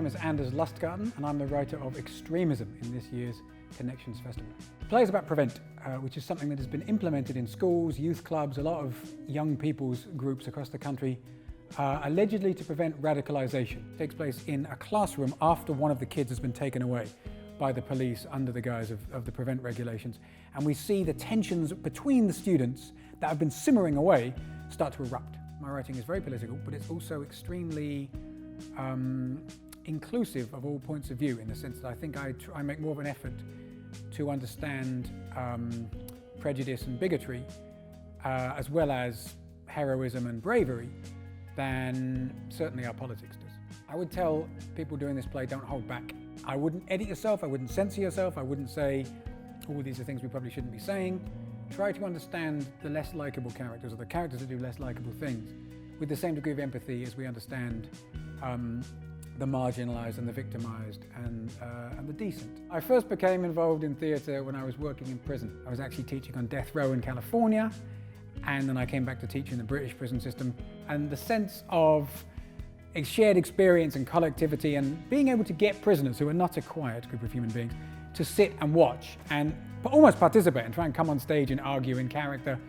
name is Lustgarten, and I'm the writer of Extremism in this year's Connections Festival. The play is about prevent, which is something that has been implemented in schools, youth clubs, a lot of young people's groups across the country, allegedly to prevent radicalization. It takes place in a classroom after one of the kids has been taken away by the police under the guise of the prevent regulations. And we see the tensions between the students that have been simmering away start to erupt. My writing is very political, but it's also extremely inclusive of all points of view, in the sense that I think I make more of an effort to understand prejudice and bigotry, as well as heroism and bravery, than certainly our politics does. I would tell people doing this play, don't hold back. I wouldn't edit yourself, I wouldn't censor yourself, I wouldn't say, oh, these are things we probably shouldn't be saying. Try to understand the less likable characters, or the characters that do less likable things, with the same degree of empathy as we understand the marginalised and the victimised and the decent. I first became involved in theatre when I was working in prison. I was actually teaching on death row in California, and then I came back to teach in the British prison system. And the sense of a shared experience and collectivity, and being able to get prisoners, who are not a quiet group of human beings, to sit and watch and almost participate and try and come on stage and argue in character.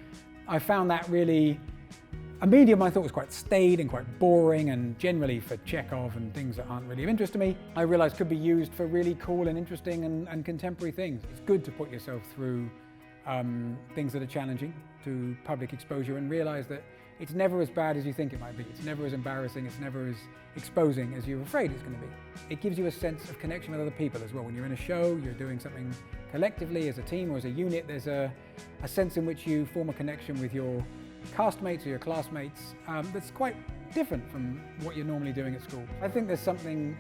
I found that really a medium I thought was quite staid and quite boring, and generally for Chekhov and things that aren't really of interest to me, I realised could be used for really cool and interesting and contemporary things. It's good to put yourself through things that are challenging, to public exposure, and realise that it's never as bad as you think it might be. It's never as embarrassing, it's never as exposing as you're afraid it's going to be. It gives you a sense of connection with other people as well. When you're in a show, you're doing something collectively as a team or as a unit, there's a sense in which you form a connection with your castmates or your classmates that's quite different from what you're normally doing at school. I think there's something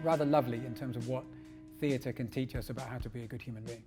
rather lovely in terms of what theatre can teach us about how to be a good human being.